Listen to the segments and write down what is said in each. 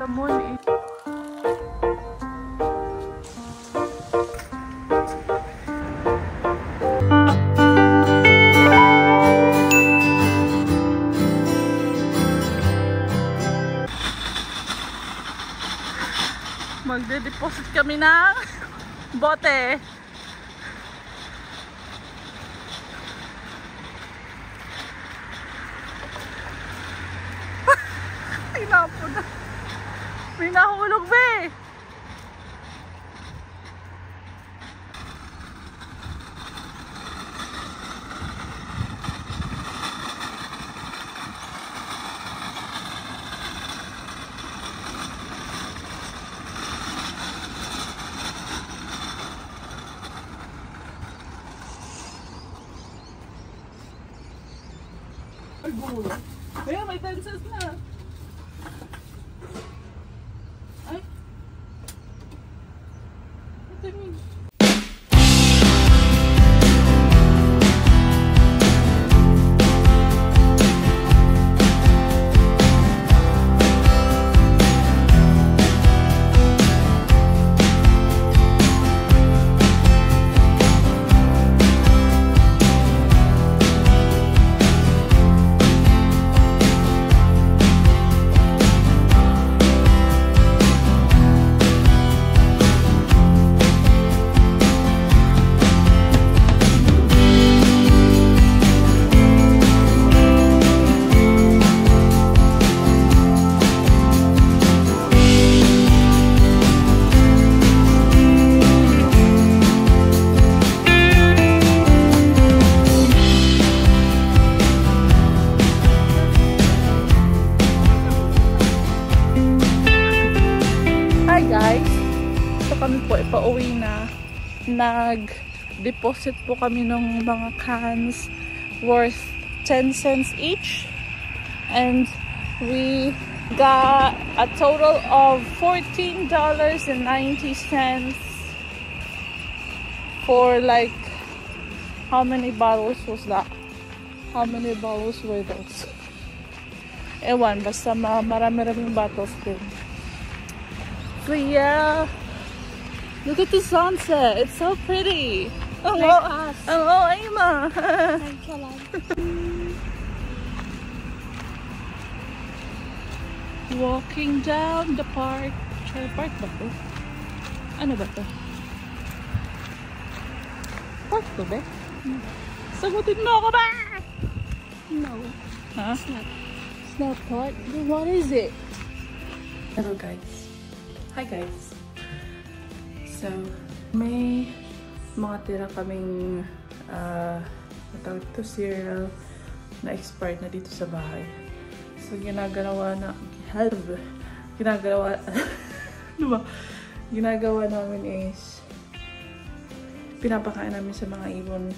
the morning. Magde-deposit kami ng bote. Tinapo na. May nahulog ba eh. Ayan, may pencils na. Ay. Ito yun. Kami po ipauwi na. Nag-deposit po kami ng mga cans worth 10 cents each, and we got a total of $14.90 for like, how many bottles was that? How many bottles were those? Ewan, basta marami-raming bottles din. So yeah, look at the sunset. It's so pretty. Like us. Hello, Emma. Walking down the park. Park ba to? Ano ba to? Park to ba? Sagutin mo ako ba? No. Huh? It's not. It's not park. Then what is it? Hello guys. Hi guys. So, may mga tira kaming cereal na expired na dito sa bahay. So, ginagawa namin is pinapakain namin sa mga ibon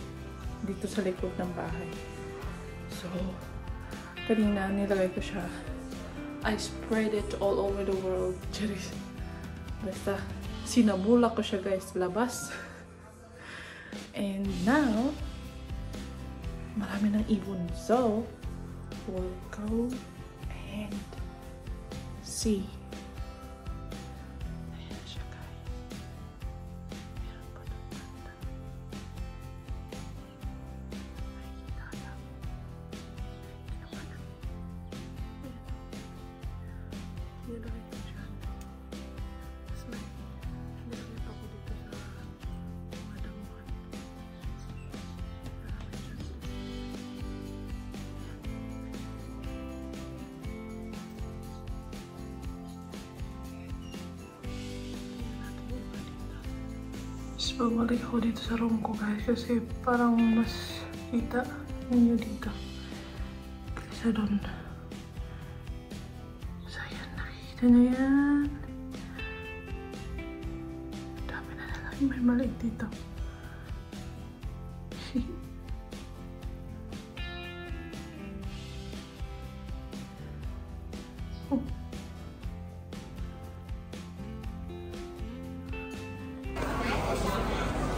dito sa likod ng bahay. So, kanina nilagay ko siya. I spread it all over the world. Charis. Basta sinabula ko siya guys, labas. And now, marami ng ibon. So, we'll go and see. Ayan siya guys. Meron pa doon banda. Nakikita lang. Ginawa lang. Nilagay ko dyan. Tapos may nilagay pa ko dito sa mga damuhan. So, bumalik ako dito sa room ko guys kasi parang mas kita ninyo dito kaysa doon. So, ayan, nakikita nyo yan. Dami na lang, may maliit dito.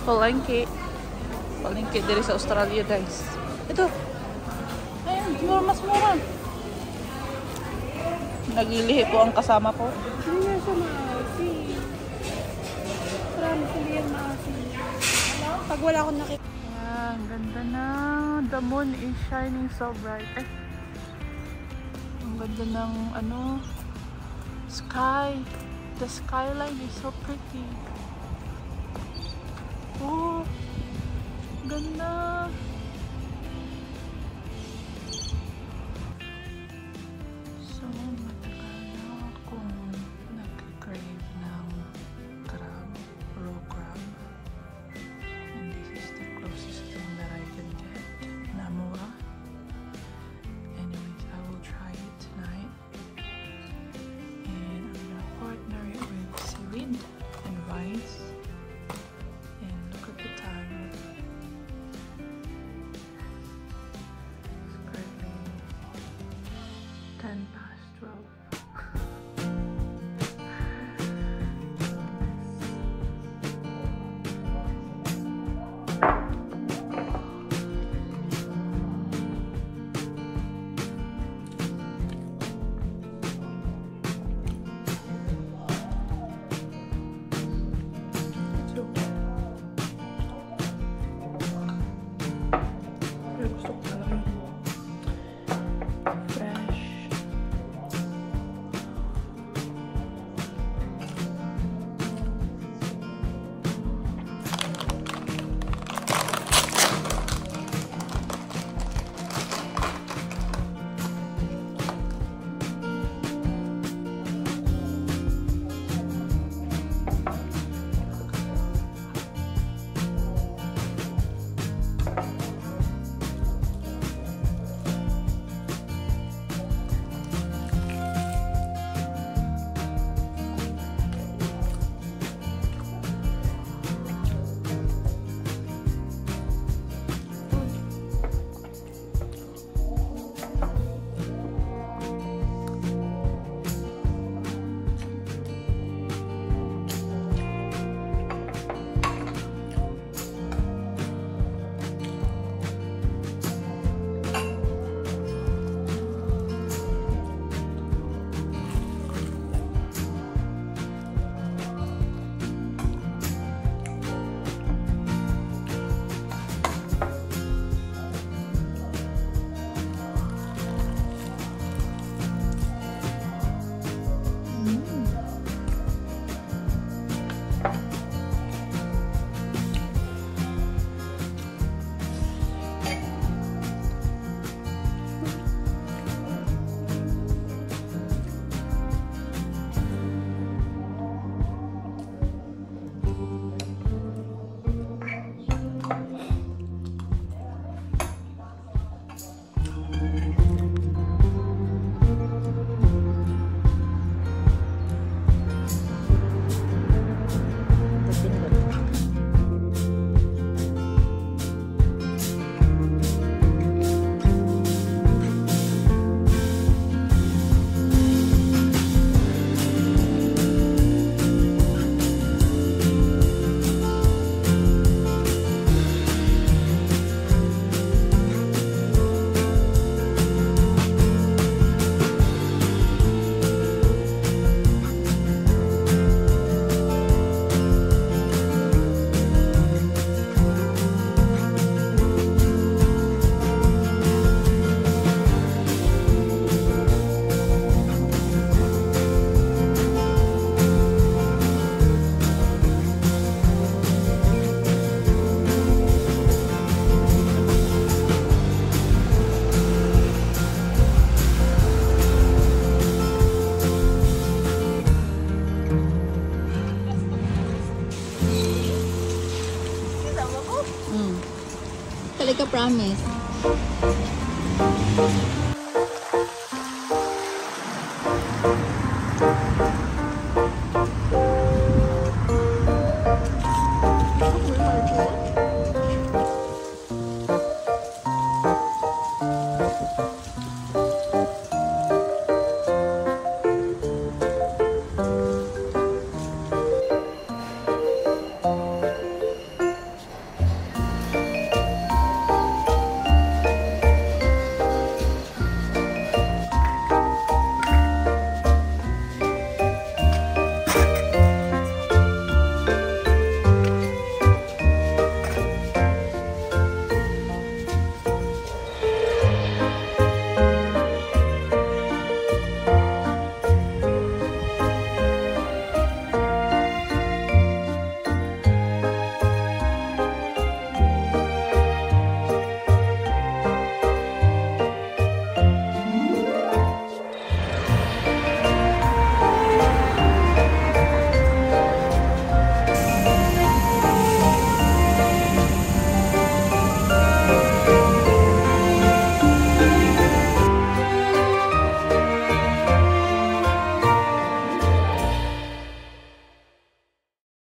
Palengke. Palengke dari sa Australia guys. Ito. Ayun, mas mura. Naglilihi po ang kasama ko. Pag wala akong nakita. Ang ganda na. The moon is shining so bright. Ang ganda ng ano, sky. The skyline is so pretty. Oh, ganda. So, matagal na akong nag-crave ng crab, raw crab. And this is the closest thing that I can get. Namura. Anyways, I will try it tonight. And I'm gonna partner it with seaweed and rice. And look at the time. It's currently 12:10. Gusto ko talaga fresh. Like a promise.